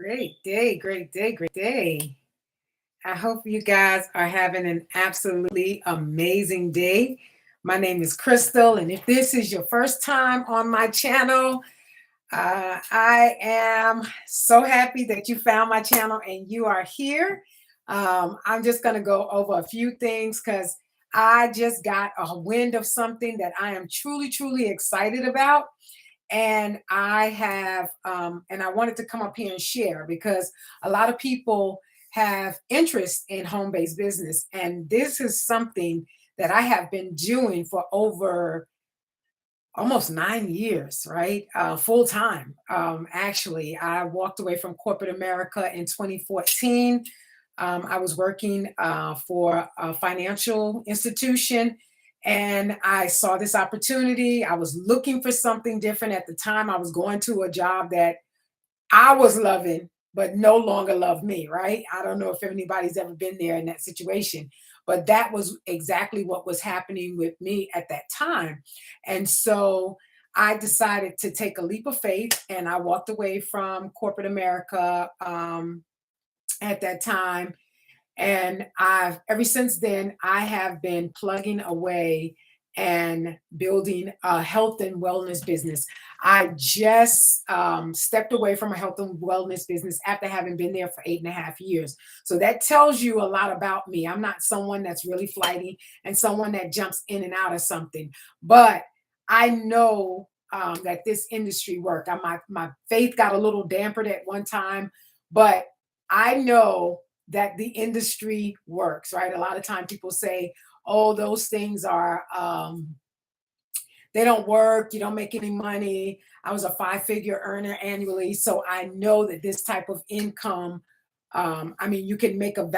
Great day, great day, great day. I hope you guys are having an absolutely amazing day. My name is Crystal, and if this is your first time on my channel, I am so happy that you found my channel and you are here. I'm just going to go over a few things because I just got a wind of something that I am truly, truly excited about. And I wanted to come up here and share because a lot of people have interest in home-based business, and this is something that I have been doing for over almost 9 years, right? Full time. Actually, I walked away from corporate America in 2014. I was working for a financial institution, and I saw this opportunity. I was looking for something different at the time. I was going to a job that I was loving, but no longer loved me, right? I don't know if anybody's ever been there in that situation, but that was exactly what was happening with me at that time. And so I decided to take a leap of faith and I walked away from corporate America at that time, and I've ever since then, I have been plugging away and building a health and wellness business. I just stepped away from a health and wellness business after having been there for 8.5 years. So that tells you a lot about me. I'm not someone that's really flighty and someone that jumps in and out of something, but I know that this industry work. My faith got a little dampered at one time, but I know that the industry works, right? A lot of time people say, oh, those things are, they don't work, you don't make any money. I was a five-figure earner annually. So I know that this type of income, I mean, you can make a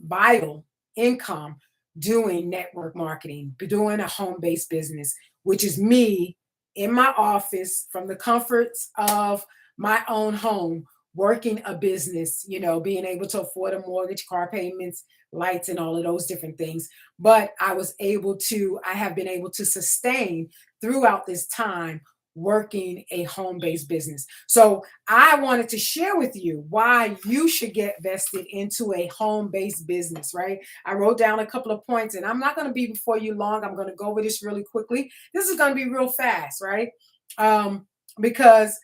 vital income doing network marketing, doing a home-based business, which is me in my office from the comforts of my own home, working a business, being able to afford a mortgage, car payments, lights, and all of those different things. But I have been able to sustain throughout this time working a home-based business. So I wanted to share with you why you should get vested into a home-based business, right? I wrote down a couple of points, and I'm not going to be before you long. I'm going to go over this really quickly. This is going to be real fast, right? Because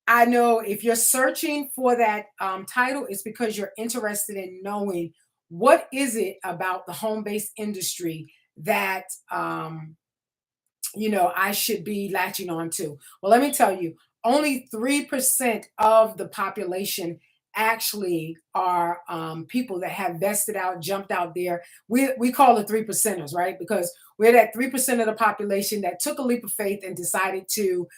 I know if you're searching for that title, it's because you're interested in knowing what is it about the home-based industry that I should be latching on to. Well, let me tell you, only 3% of the population actually are people that have vested out, jumped out there. We call it 3%ers, right? Because we're that 3% of the population that took a leap of faith and decided to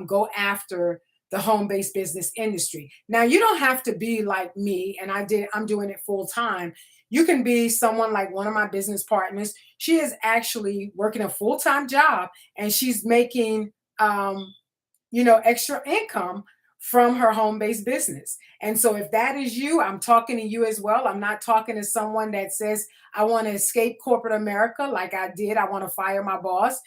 go after the home-based business industry. Now, you don't have to be like me, and I'm doing it full time. You can be someone like one of my business partners. She is actually working a full-time job and she's making extra income from her home-based business. And so if that is you, I'm talking to you as well. I'm not talking to someone that says, I want to escape corporate America like I did. I want to fire my boss.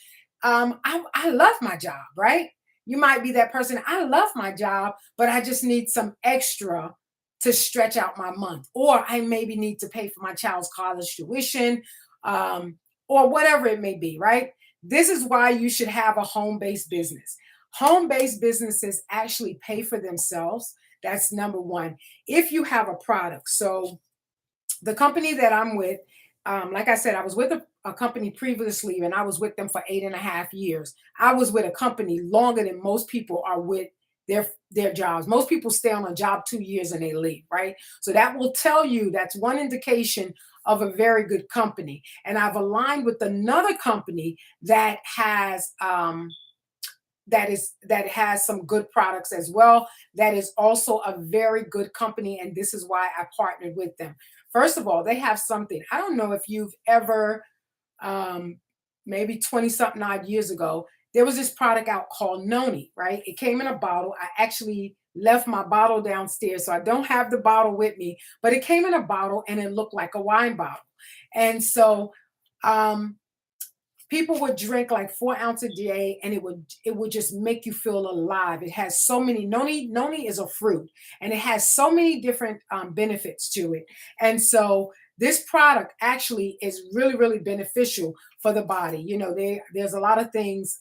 I love my job, right? You might be that person. I love my job, but I just need some extra to stretch out my month. Or I maybe need to pay for my child's college tuition, or whatever it may be, right? This is why you should have a home-based business. Home-based businesses actually pay for themselves. That's number one. If you have a product. So the company that I'm with, like I said, I was with a company previously, and I was with them for 8.5 years. I was with a company longer than most people are with their jobs. Most people stay on a job 2 years and they leave, right? So that will tell you, that's one indication of a very good company. And I've aligned with another company that has that has some good products as well. That is also a very good company, and this is why I partnered with them. First of all, they have something. I don't know if you've ever, um, maybe 20 something odd years ago, there was this product out called NONI, right? It came in a bottle. I actually left my bottle downstairs, so I don't have the bottle with me, but it came in a bottle and it looked like a wine bottle. And so um, People would drink like 4 ounces a day, and it would just make you feel alive. It has so many noni is a fruit, and it has so many different benefits to it. And so this product actually is really, really beneficial for the body. There's a lot of things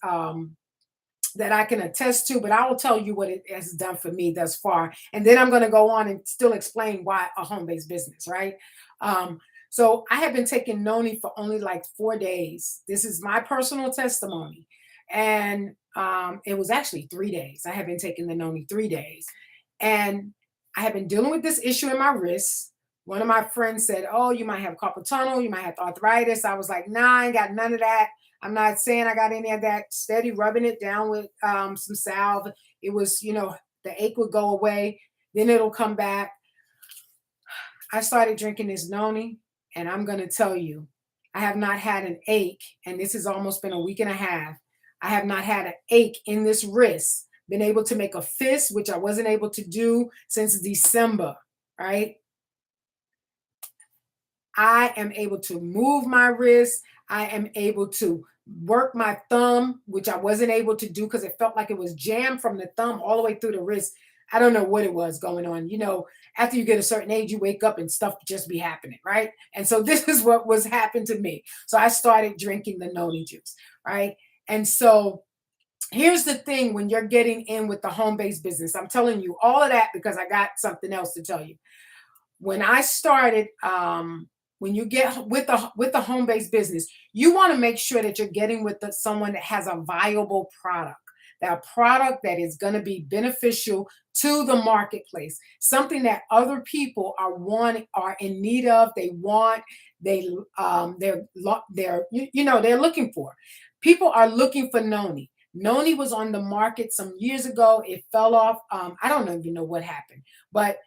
that I can attest to, but I will tell you what it has done for me thus far. And then I'm going to go on and still explain why a home-based business, right? Um, so I have been taking Noni for only like 4 days. This is my personal testimony. And it was actually 3 days. I have been taking the Noni 3 days. And I have been dealing with this issue in my wrist. One of my friends said, "Oh, you might have carpal tunnel, you might have arthritis." I was like, "Nah, I ain't got none of that. I'm not saying I got any of that." Steady rubbing it down with some salve. It was, the ache would go away, then it'll come back. I started drinking this Noni, and I'm going to tell you, I have not had an ache, and this has almost been a week and a half. I have not had an ache in this wrist, been able to make a fist, which I wasn't able to do since December, right? I am able to move my wrist. I am able to work my thumb, which I wasn't able to do because it felt like it was jammed from the thumb all the way through the wrist. I don't know what it was going on. After you get a certain age, you wake up and stuff just be happening, right? And so this is what was happening to me. So I started drinking the noni juice, right? And so here's the thing: when you're getting in with the home-based business, I'm telling you all of that because I got something else to tell you. When I started, when you get with the home-based business, you want to make sure that you're getting with someone that has a viable product, that product that is going to be beneficial to the marketplace, something that other people are in need of, they want, they're looking for. People are looking for Noni. Noni was on the market some years ago. It fell off. I don't even know what happened, but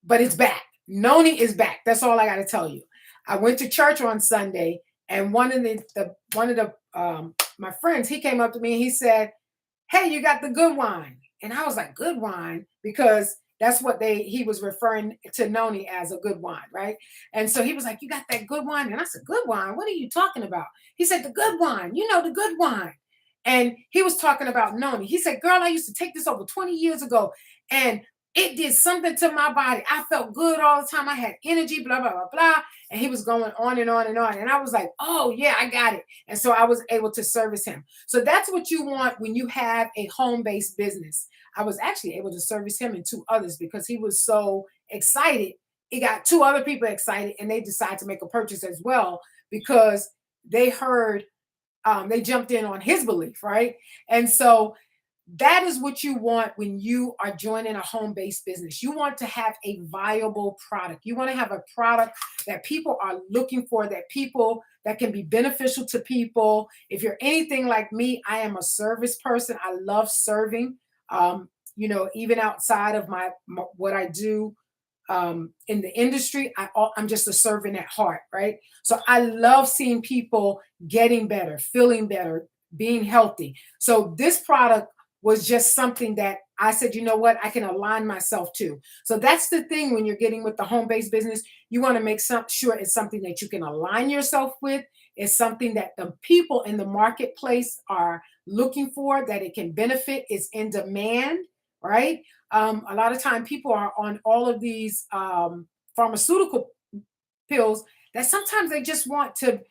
it's back. Noni is back. That's all I got to tell you. I went to church on Sunday, and one of my friends, he came up to me and he said, "Hey, you got the good wine." And I was like, "Good wine?" Because that's what he was referring to Noni as, a good wine, right? And so he was like, "You got that good wine?" And I said, "Good wine? What are you talking about?" He said, "The good wine, the good wine." And he was talking about Noni. He said, "Girl, I used to take this over 20 years ago, and it did something to my body. I felt good all the time. I had energy, blah, blah, blah, blah." And he was going on and on and on. And I was like, "Oh, yeah, I got it." And so I was able to service him. So that's what you want when you have a home-based business. I was actually able to service him and two others because he was so excited. It got two other people excited, and they decided to make a purchase as well because they heard, they jumped in on his belief, right? And so that is what you want when you are joining a home-based business. You want to have a viable product. You want to have a product that people are looking for, that can be beneficial to people. If you're anything like me, I am a service person. I love serving. Even outside of what I do in the industry, I'm just a servant at heart, right? So I love seeing people getting better, feeling better, being healthy. So this product was just something that I said, "You know what, I can align myself to." So that's the thing when you're getting with the home-based business. You want to make sure it's something that you can align yourself with. It's something that the people in the marketplace are looking for, that it can benefit, is in demand, right? A lot of time people are on all of these pharmaceutical pills that sometimes they just want to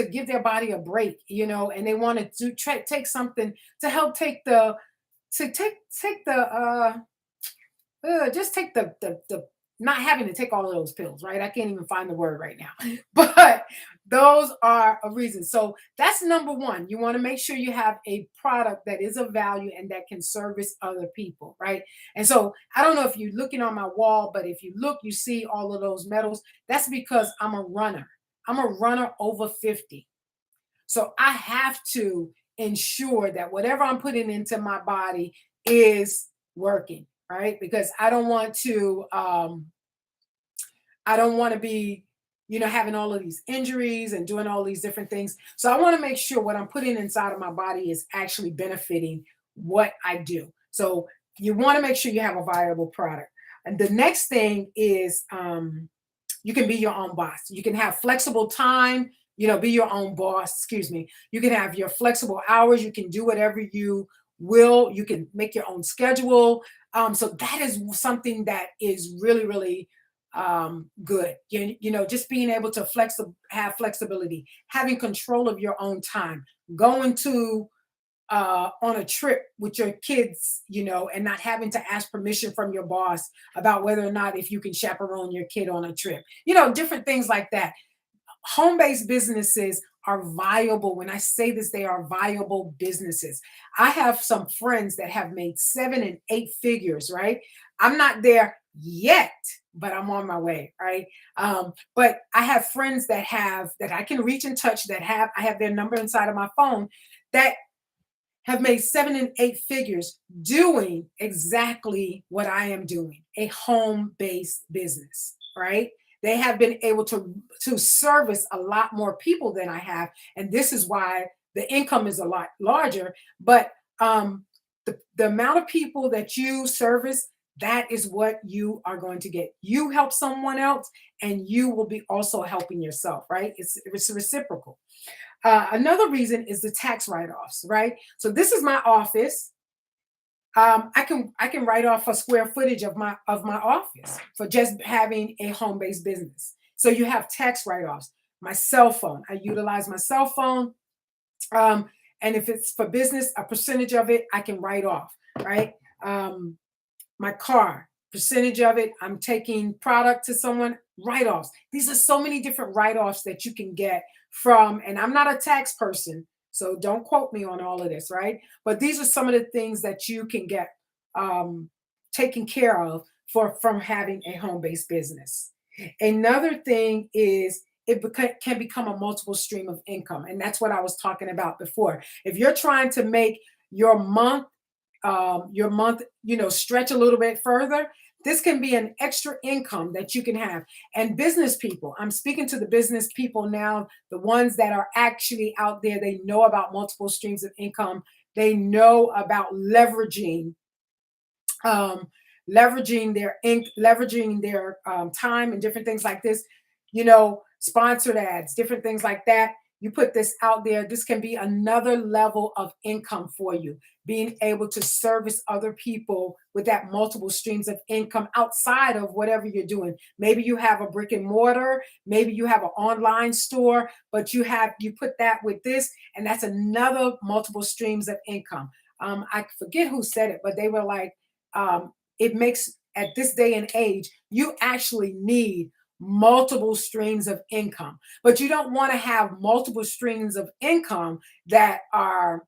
give their body a break, and they want to take something to help take the to take the just take the not having to take all of those pills, right? I can't even find the word right now, but those are a reason. So that's number one. You want to make sure you have a product that is of value and that can service other people, right? And so I don't know if you're looking on my wall, but if you look, you see all of those medals. That's because I'm a runner. I'm a runner over 50. So I have to ensure that whatever I'm putting into my body is working, right? Because I don't want to be, having all of these injuries and doing all these different things. So I want to make sure what I'm putting inside of my body is actually benefiting what I do. So you want to make sure you have a viable product. And the next thing is, you can be your own boss. You can have flexible time be your own boss, excuse me. You can have your flexible hours. You can do whatever you will. You can make your own schedule. So that is something that is really, really good. Just being able to have flexibility, having control of your own time, going to on a trip with your kids, and not having to ask permission from your boss about whether or not if you can chaperone your kid on a trip, different things like that. Home-based businesses are viable. When I say this, they are viable businesses. I have some friends that have made 7 and 8 figures, right? I'm not there yet, but I'm on my way, right? But I have friends that I can reach and touch, I have their number inside of my phone, that have made 7 and 8 figures doing exactly what I am doing, a home-based business, right? They have been able to service a lot more people than I have, and this is why the income is a lot larger. But the amount of people that you service, that is what you are going to get. You help someone else, and you will be also helping yourself, right? It's reciprocal. Another reason is the tax write-offs, right? So this is my office. I can write off a square footage of my office for just having a home-based business. So you have tax write-offs. My cell phone, I utilize my cell phone, and if it's for business, a percentage of it I can write off, right? Um, my car, percentage of it, I'm taking product to someone, write-offs. These are so many different write-offs that you can get from, and I'm not a tax person, so don't quote me on all of this, right? But these are some of the things that you can get um, taken care of from having a home-based business. Another thing is can become a multiple stream of income, and that's what I was talking about before. If you're trying to make your month stretch a little bit further, this can be an extra income that you can have. And business people, I'm speaking to the business people now, the ones that are actually out there, they know about multiple streams of income. They know about um, leveraging their time and different things like this, sponsored ads, different things like that. You put this out there, this can be another level of income for you, being able to service other people with that multiple streams of income outside of whatever you're doing. Maybe you have a brick and mortar, maybe you have an online store, but you put that with this, and that's another multiple streams of income. I forget who said it, but they were like, it makes, at this day and age, you actually need multiple streams of income, but you don't want to have multiple streams of income that are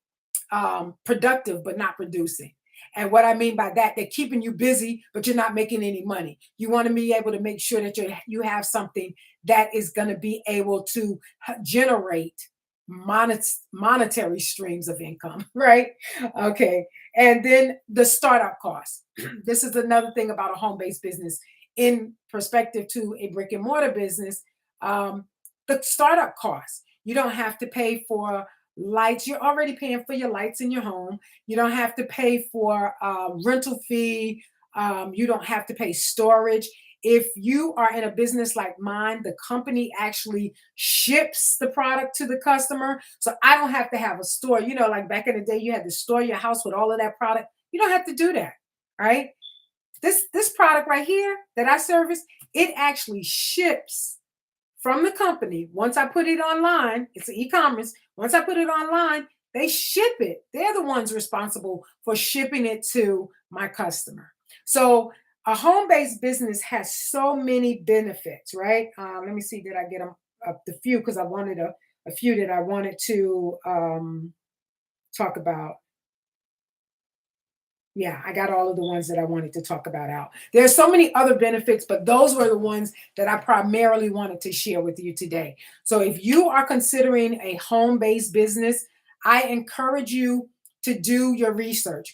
productive but not producing. And what I mean by that, they're keeping you busy, but you're not making any money. You want to be able to make sure that you have something that is going to be able to generate monetary streams of income, right? Okay. And then the startup costs. This is another thing about a home-based business in perspective to a brick and mortar business. Um, the startup costs. You don't have to pay for lights. You're already paying for your lights in your home. You don't have to pay for rental fee. You don't have to pay storage. If you are in a business like mine, the company actually ships the product to the customer. So I don't have to have a store. Like back in the day, you had to store your house with all of that product. You don't have to do that. Right? This product right here that I service, it actually ships from the company. Once I put it online, it's e-commerce. Once I put it online, they ship it. They're the ones responsible for shipping it to my customer. So a home-based business has so many benefits, right? Let me see, did I get them up the few? Because I wanted a few that I wanted to talk about. Yeah, I got all of the ones that I wanted to talk about out. There's so many other benefits, but those were the ones that I primarily wanted to share with you today. So if you are considering a home-based business, I encourage you to do your research.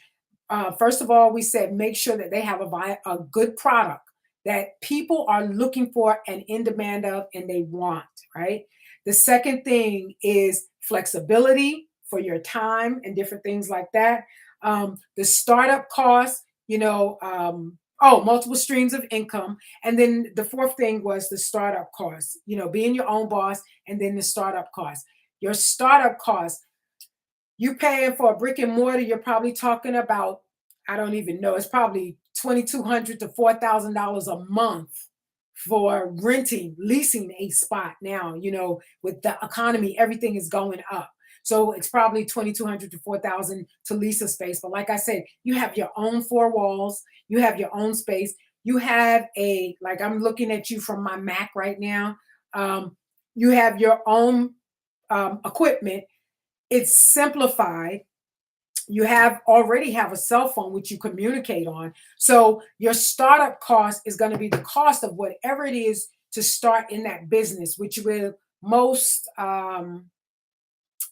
First of all, we said make sure that they have a good product that people are looking for and in demand of and they want, right? The second thing is flexibility for your time and different things like that. The startup costs, Oh, multiple streams of income. And then the fourth thing was the startup costs, being your own boss, and then the startup costs. Your startup costs, you paying for a brick and mortar, you're probably talking about, I don't even know, it's probably $2,200 to $4,000 a month for renting, leasing a spot now. With the economy, everything is going up. So it's probably 2,200 to 4,000 to lease a space. But like I said, you have your own four walls, you have your own space. You have like I'm looking at you from my Mac right now. You have your own equipment. It's simplified. You already have a cell phone which you communicate on. So your startup cost is going to be the cost of whatever it is to start in that business, which will most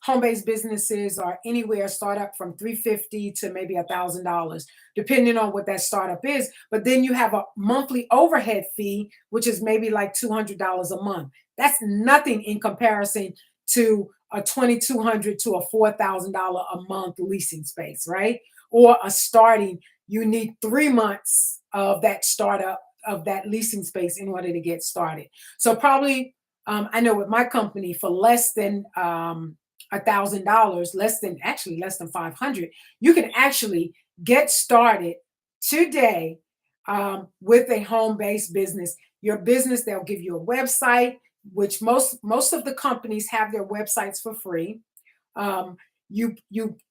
home-based businesses are anywhere start up from $350 to maybe $1,000, depending on what that startup is. But then you have a monthly overhead fee, which is maybe like $200 a month. That's nothing in comparison to a $2,200 to a $4,000 a month leasing space, right? Or a starting, you need 3 months of that startup of that leasing space in order to get started. So probably, I know with my company, for less than $1,000, less than 500, you can actually get started today with a home-based business. Your business, they'll give you a website, which most of the companies have their websites for free. You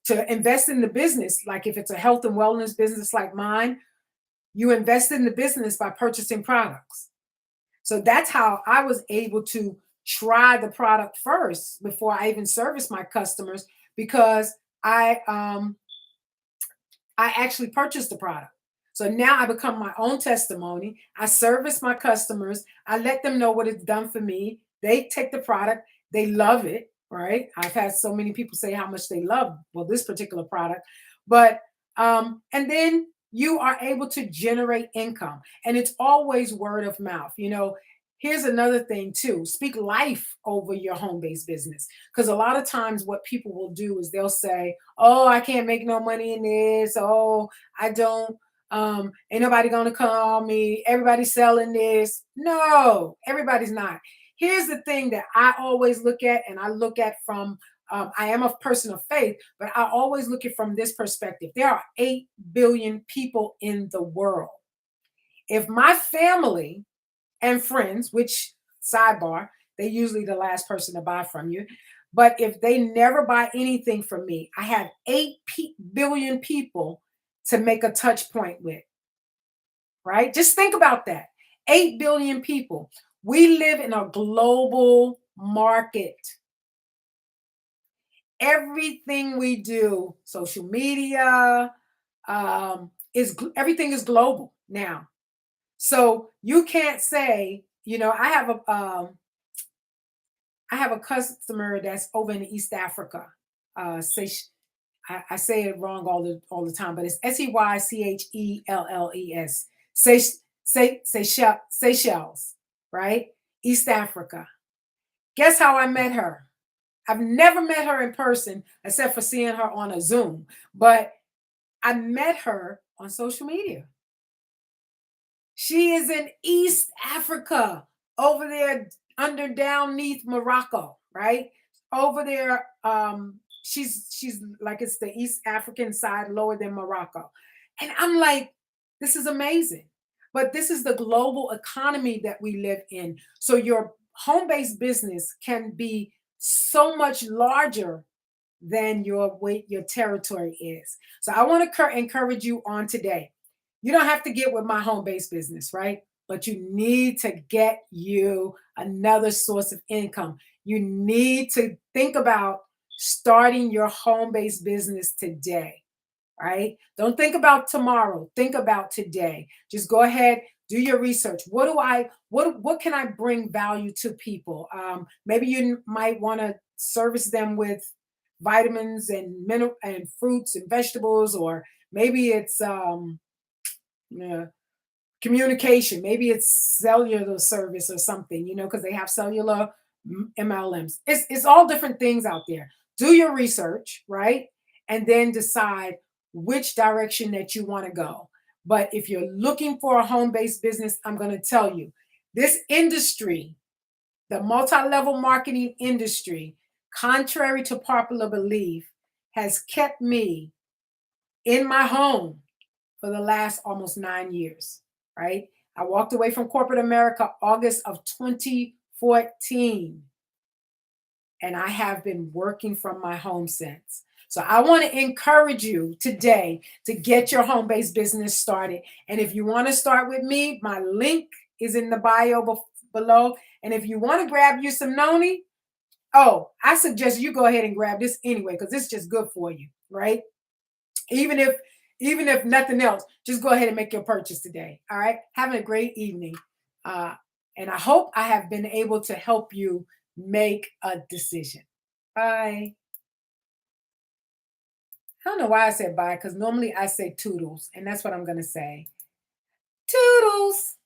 to invest in the business, like if it's a health and wellness business like mine, you invest in the business by purchasing products. So that's how I was able to try the product first before I even service my customers, because I actually purchased the product. So now I become my own testimony. I service my customers. I let them know what it's done for me. They take the product. They love it, right? I've had so many people say how much they love, well, this particular product. But and then you are able to generate income. And it's always word of mouth. Here's another thing too. Speak life over your home-based business. Because a lot of times what people will do is they'll say, oh, I can't make no money in this. Oh, I don't, ain't nobody gonna call me. Everybody's selling this. No, everybody's not. Here's the thing that I always look at, and I look at from, I am a person of faith, but I always look at from this perspective. There are 8 billion people in the world. If my family and friends, which sidebar, they usually the last person to buy from you. But if they never buy anything from me, I have 8 billion people to make a touch point with, right? Just think about that. 8 billion people. We live in a global market. Everything we do, social media, everything is global now. So you can't say, I have a customer that's over in East Africa. I say it wrong all the time, but it's Seychelles. Seychelles, right? East Africa. Guess how I met her? I've never met her in person except for seeing her on a Zoom, but I met her on social media. She is in East Africa, over there underneath Morocco, right? Over there, she's like, it's the East African side lower than Morocco. And I'm like, this is amazing. But this is the global economy that we live in. So your home-based business can be so much larger than your territory is. So I want to encourage you on today. You don't have to get with my home-based business, right? But you need to get you another source of income. You need to think about starting your home-based business today, right? Don't think about tomorrow. Think about today. Just go ahead, do your research. What can I bring value to people? Maybe you might want to service them with vitamins and mineral and fruits and vegetables, or maybe it's communication. Maybe it's cellular service or something, because they have cellular MLMs. It's all different things out there. Do your research, right? And then decide which direction that you want to go. But if you're looking for a home-based business, I'm going to tell you, this industry, the multi-level marketing industry, contrary to popular belief, has kept me in my home for the last almost 9 years, right? I walked away from corporate America August of 2014, and I have been working from my home since. So I want to encourage you today to get your home-based business started. And if you want to start with me, my link is in the bio below. And if you want to grab you some Noni, oh, I suggest you go ahead and grab this anyway, because it's just good for you, right? Even if nothing else, just go ahead and make your purchase today. All right. Having a great evening. And I hope I have been able to help you make a decision. Bye. I don't know why I said bye, because normally I say toodles, and that's what I'm going to say. Toodles.